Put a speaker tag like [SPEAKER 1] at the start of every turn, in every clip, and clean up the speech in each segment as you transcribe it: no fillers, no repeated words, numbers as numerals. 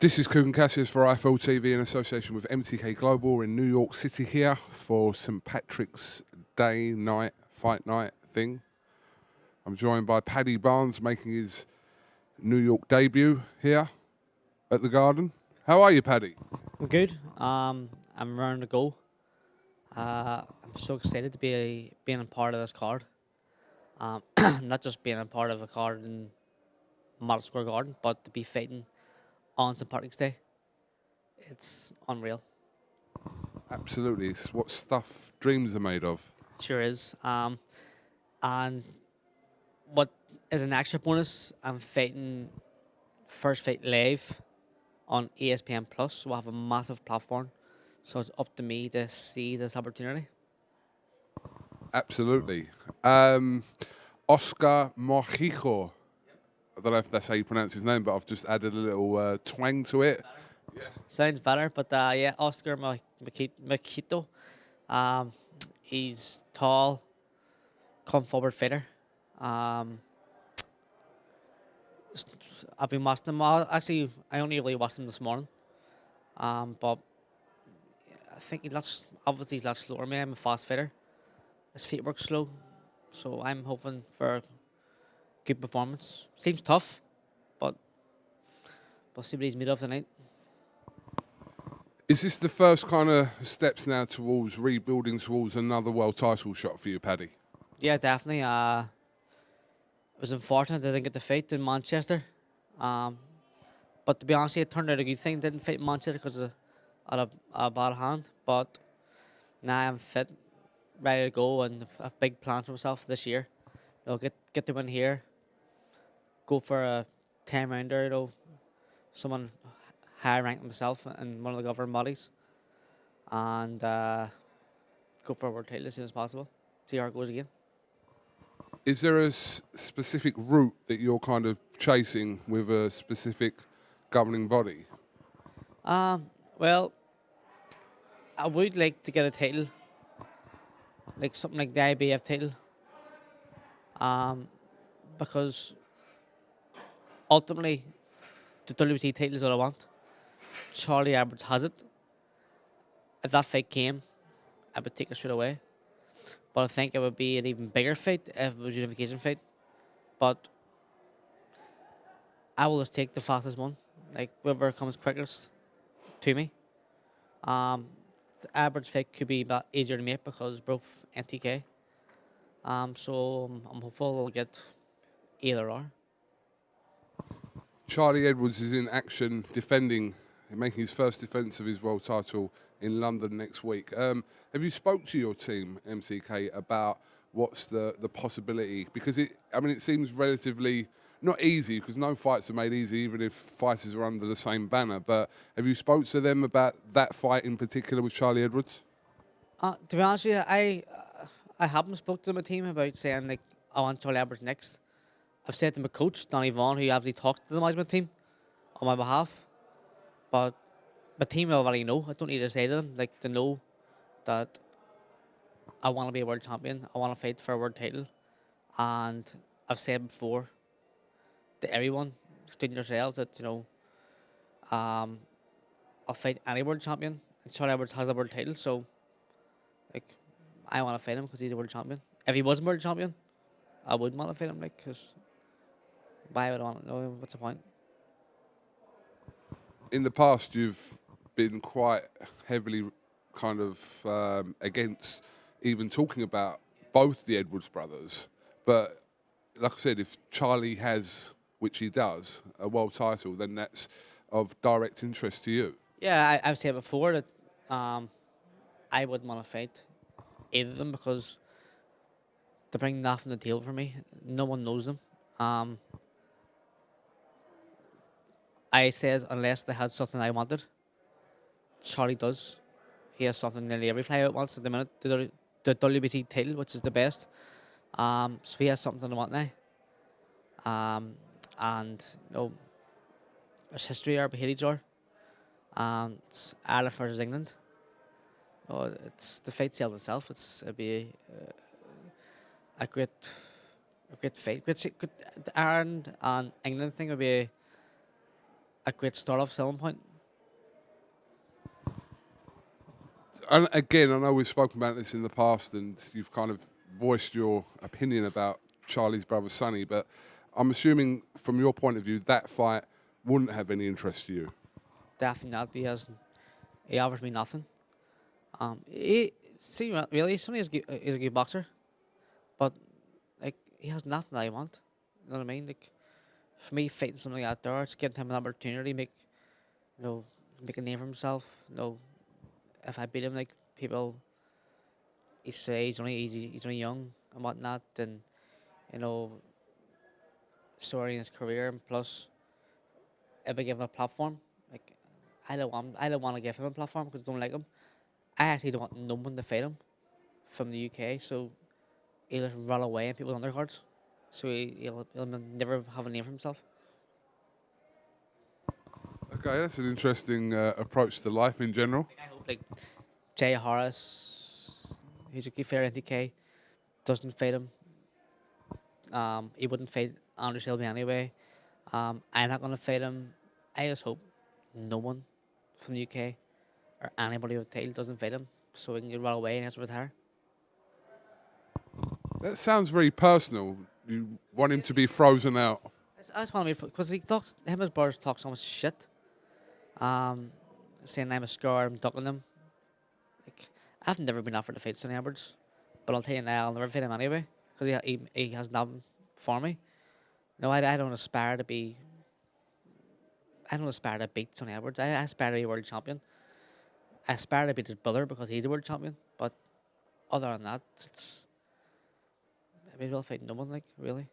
[SPEAKER 1] This is KUGAN CASSIUS for IFL TV in association with MTK Global. We're in New York City here for St. Patrick's Day night, fight night thing. I'm joined by Paddy Barnes making his New York debut here at the Garden. How are you, Paddy?
[SPEAKER 2] I'm good. I'm raring to go. I'm so excited to be being a part of this card. Not just being a part of a card in Madison Square Garden, but to be fighting on St. Patrick's Day. It's unreal.
[SPEAKER 1] Absolutely. It's what stuff dreams are made of.
[SPEAKER 2] It sure is. And what is an extra bonus, I'm fighting first fight live on ESPN Plus. We'll have a massive platform. So it's up to me to see this opportunity.
[SPEAKER 1] Absolutely. Oscar Mojico. I don't know if that's how you pronounce his name, but I've just added a little twang to it.
[SPEAKER 2] Yeah. Sounds better, but yeah, Oscar Mojico. He's tall, come forward fighter. I've been watching him. Actually, I only really watched him this morning. But I think obviously he's a lot slower than me. I'm a fast fighter. His feet work slow, so I'm hoping for a good performance. Seems tough, but we'll see what he's made of tonight.
[SPEAKER 1] Is this the first kind of steps now towards rebuilding towards another world title shot for you, Paddy?
[SPEAKER 2] Yeah, definitely. It was unfortunate I didn't get the fight in Manchester. But to be honest, it turned out a good thing. Didn't fight in Manchester because of a bad hand. But now I'm fit, ready to go, and a big plan for myself this year. You know, get the win here. Go for a 10-rounder. You know, someone higher ranked than myself in one of the governing bodies, and go for a world title as soon as possible. See how it goes again.
[SPEAKER 1] Is there a specific route that you're kind of chasing with a specific governing body?
[SPEAKER 2] Well, I would like to get a title, like something like the IBF title, because ultimately the WBC title is what I want. Charlie Alberts has it. If that fight came, I would take it straight away. But I think it would be an even bigger fight if it was a unification fight. But I will just take the fastest one, like whoever comes quickest to me. The Alberts fight could be a bit easier to make because both NTK. So I'm hopeful we'll get either or.
[SPEAKER 1] Charlie Edwards is in action defending, making his first defence of his world title in London next week. Have you spoke to your team, MCK, about what's the possibility? Because it seems relatively not easy, because no fights are made easy, even if fighters are under the same banner. But have you spoke to them about that fight in particular with Charlie Edwards?
[SPEAKER 2] To be honest with you, I haven't spoke to my team about saying like I want Charlie Alberts next. I've said to my coach, Donny Vaughan, who obviously talks to the management team on my behalf. But my team already know. I don't need to say to them. Like, to know that I want to be a world champion. I want to fight for a world title. And I've said before to everyone, including yourselves, that, you know, I'll fight any world champion. And Charlie Edwards has a world title. So, like, I want to fight him because he's a world champion. If he wasn't world champion, I wouldn't want to fight him, like, because why would I want to know? What's the point?
[SPEAKER 1] In the past, you've been quite heavily kind of against even talking about both the Edwards brothers. But like I said, if Charlie has, which he does, a world title, then that's of direct interest to you.
[SPEAKER 2] Yeah, I've said before that I wouldn't want to fight either of them because they bring nothing to the table for me. No one knows them. I says unless they had something I wanted. Charlie does. He has something nearly every flyout wants at the minute. The WBC title, which is the best. So he has something I want now. And you know, there's history are behind each other. It's Ireland versus England. Oh, it's the fight sells itself. It'd be a great fight. The Ireland and England thing would be a great start-off selling point.
[SPEAKER 1] And again, I know we've spoken about this in the past, and you've kind of voiced your opinion about Charlie's brother Sonny, but I'm assuming from your point of view that fight wouldn't have any interest to you.
[SPEAKER 2] Definitely not. He offers me nothing. Really, Sonny is a good boxer, but like he has nothing that I want. You know what I mean? Like for me, fighting something out there, it's giving him an opportunity, make a name for himself. If I beat him, like people, he say he's only young and whatnot, then you know, story in his career, and plus, if I give him a platform, like I don't want to give him a platform because I don't like him. I actually don't want no one to fight him from the UK, so he'll just run away in people's undercards. So he'll never have a name for himself.
[SPEAKER 1] Okay, that's an interesting approach to life in general.
[SPEAKER 2] I hope like Jay Harris, who's a good fair NTK, doesn't fight him. He wouldn't fight Andrew Shelby anyway. I'm not gonna fight him. I just hope no one from the UK or anybody with title doesn't fight him, so he can run away and has to retire.
[SPEAKER 1] That sounds very personal. You want him to be frozen out.
[SPEAKER 2] I just want to be because him and his brothers talk so much shit. Saying I'm a scar, I'm ducking them. Like I've never been offered to fight Sonny Edwards, but I'll tell you now, I'll never fight him anyway because he has nothing for me. No, I don't aspire to be. I don't aspire to beat Sonny Edwards. I aspire to be world champion. I aspire to beat his brother because he's a world champion. But other than that, it's maybe I'll fight no one. Like really.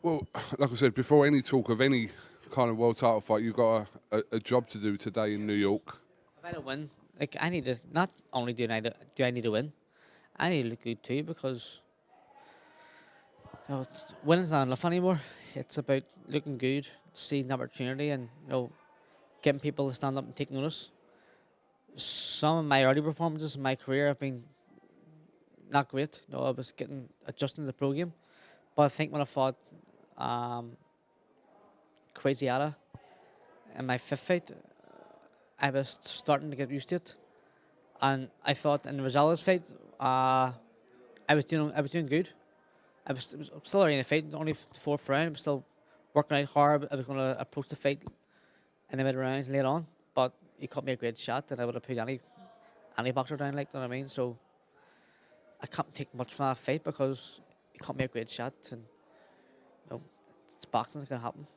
[SPEAKER 1] Well, like I said, before any talk of any kind of world title fight, you've got a job to do today in New York.
[SPEAKER 2] If I don't win, like I need to. Not only do I need to win, I need to look good too because winning's not enough anymore. It's about looking good, seizing opportunity, and getting people to stand up and take notice. Some of my early performances in my career have been not great. I was adjusting to the pro game, but I think when I fought Craziata in my fifth fight, I was starting to get used to it, and I thought in the Rosales fight, I was doing good. I was still early in the fight, only fourth round. I was still working out hard. I was going to approach the fight in the mid rounds later on, but he cut me a great shot, and I would have put any boxer down, like, you know what I mean? So I can't take much from that fight because he cut me a great shot, and it's boxing, it's gonna happen.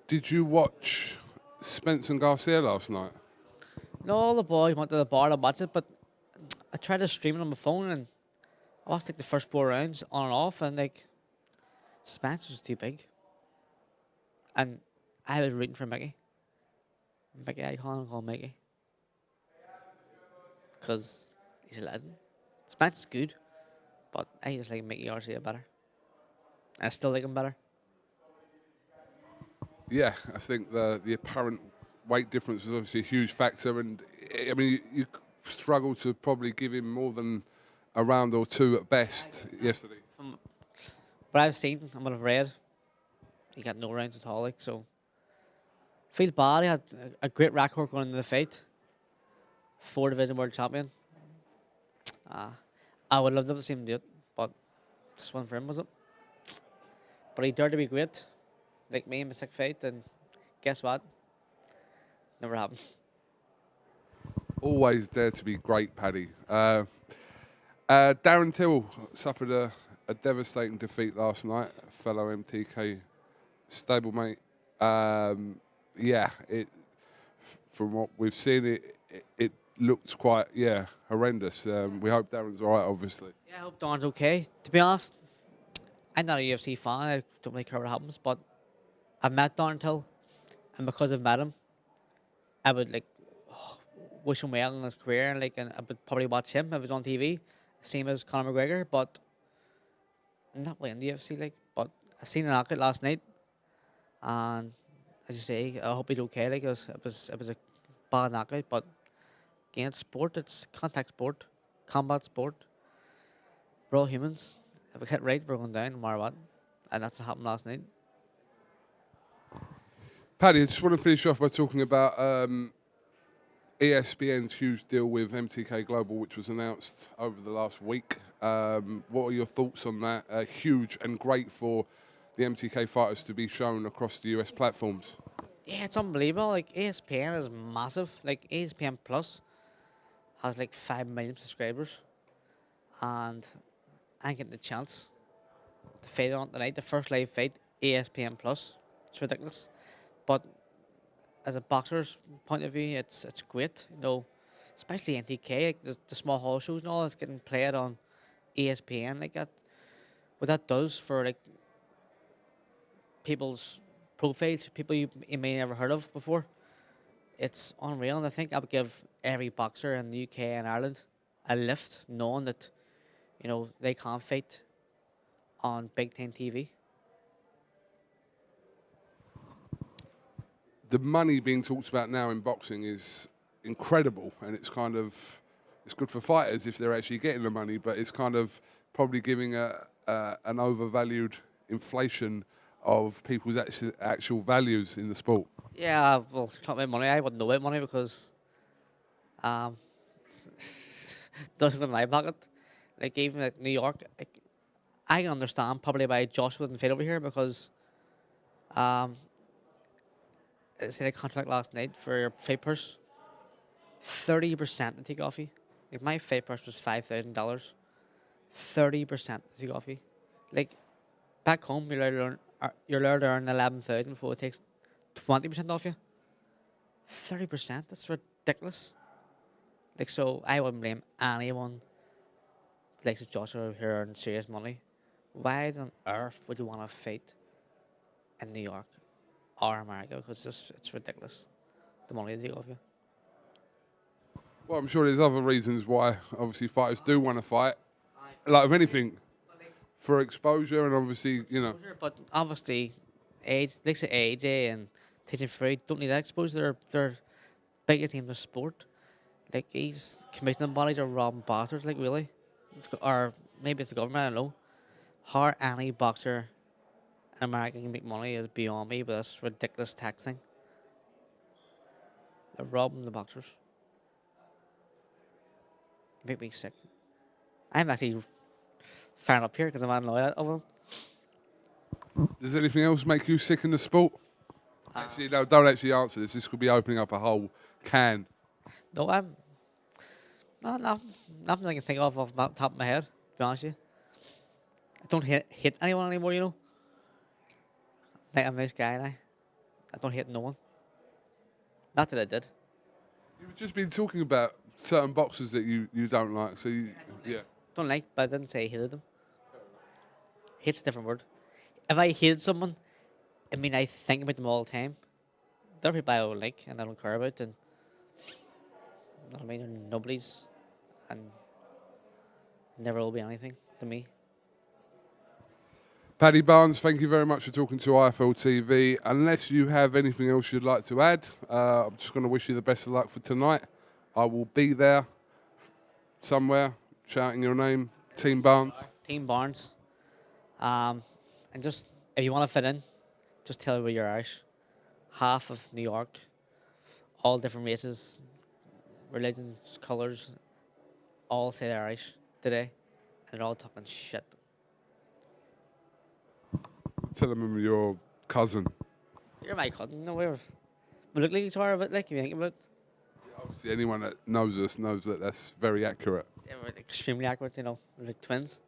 [SPEAKER 1] Did you watch Spence and Garcia last night?
[SPEAKER 2] No, the boys went to the bar to watch it, but I tried to stream it on my phone, and I watched like the first 4 rounds on and off, and like Spence was too big, and I was rooting for Mickey. Mickey, I can't call Mickey because he's a legend. Spence is good, but I just like Mickey Garcia better. I still like him better.
[SPEAKER 1] Yeah, I think the apparent weight difference was obviously a huge factor, and I mean you struggle to probably give him more than a round or two at best yesterday.
[SPEAKER 2] From what I've seen and what I've read, he got no rounds at all. Like so, feel bad. He had a great record going into the fight. 4 division world champion. I would love to see him do it, but this one for him, was it? But he dared to be great, like me in my 6th fight, and guess what? Never happened.
[SPEAKER 1] Always dare to be great, Paddy. Darren Till suffered a devastating defeat last night, fellow MTK stablemate. From what we've seen, it looked quite horrendous. We hope Darren's all right, obviously.
[SPEAKER 2] Yeah, I hope Darren's okay. To be honest, I'm not a UFC fan. I don't really care what happens, but I've met Darren Till, and because I've met him, I would wish him well in his career, and I would probably watch him if it was on TV, same as Conor McGregor. But I'm not playing the UFC, but I seen an knockout last night, and as you say, I hope he's okay. It was a bad knockout, but again, it's sport. It's contact sport, combat sport. We're all humans. If we get right, we're going down no matter what. and that's what happened last night.
[SPEAKER 1] Paddy, I just want to finish off by talking about ESPN's huge deal with MTK Global, which was announced over the last week. What are your thoughts on that? Huge and great for the MTK fighters to be shown across the US platforms.
[SPEAKER 2] Yeah, it's unbelievable. Like ESPN is massive. Like ESPN Plus has like 5 million subscribers, and I getting the chance to fight on tonight. The first live fight, ESPN Plus. It's ridiculous, but as a boxer's point of view, it's great. You know, especially NTK, like the small hall shows and all that's getting played on ESPN like that. What that does for like people's profiles, people you may never heard of before, it's unreal. And I think I would give every boxer in the UK and Ireland a lift, knowing that, you know, they can't fight on Big Ten TV.
[SPEAKER 1] The money being talked about now in boxing is incredible, and it's good for fighters if they're actually getting the money, but it's kind of probably giving an overvalued inflation of people's actual values in the sport.
[SPEAKER 2] Yeah, well, talking about money, I wouldn't know about money because doesn't go in my pocket. Like even at New York, like, I can understand probably why Josh wouldn't fit over here because say a contract last night for your fight purse, 30% to take off you. If my fight purse was $5,000, 30% to take off you. Like back home, you're allowed to earn 11,000 before it takes 20% off you. 30%, that's ridiculous. Like, so I wouldn't blame anyone like Joshua who earn serious money. Why on earth would you want to fight in New York or America? Because it's ridiculous, the money they take off you.
[SPEAKER 1] Well, I'm sure there's other reasons why obviously fighters do want to fight. Like with anything, for exposure and obviously, you know.
[SPEAKER 2] But obviously, age, like say AJ and Tyson Fury don't need that exposure. They're biggest teams of sport. Like these commissioning bodies are robbing bastards, like really. Or maybe it's the government, I don't know. How any boxer in America can make money is beyond me, but this ridiculous tax thing. They're robbing the boxers. Make me sick. I'm actually firing up here because I'm annoyed of them.
[SPEAKER 1] Does anything else make you sick in the sport? Actually, no, don't actually answer this. This could be opening up a whole can.
[SPEAKER 2] No, nothing I can think of off the top of my head, to be honest with you. I don't hit anyone anymore, you know. Like, I'm a nice guy now. I don't hit no one. Not that I did.
[SPEAKER 1] You've just been talking about certain boxers that you don't like, so yeah.
[SPEAKER 2] Don't like, but I didn't say I hated them. Hate's a different word. If I hated someone, I mean I think about them all the time. There are people I don't like and I don't care about, and you know what I mean, they're nobodies and never will be anything to me.
[SPEAKER 1] Paddy Barnes, thank you very much for talking to IFL TV. Unless you have anything else you'd like to add, I'm just going to wish you the best of luck for tonight. I will be there somewhere shouting your name, Team Barnes.
[SPEAKER 2] Team Barnes. And just, if you want to fit in, just tell me you're Irish. Half of New York, all different races, religions, colours, all say they're Irish today, and they're all talking shit.
[SPEAKER 1] Tell them I'm your cousin.
[SPEAKER 2] You're my cousin. No, we look like each other a bit, like, if you think about it.
[SPEAKER 1] Obviously, anyone that knows us knows that that's very accurate.
[SPEAKER 2] Yeah, we're extremely accurate, you know. We're like twins.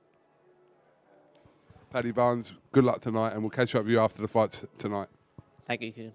[SPEAKER 1] Paddy Barnes, good luck tonight, and we'll catch up with you after the fight tonight.
[SPEAKER 2] Thank you, Kugan.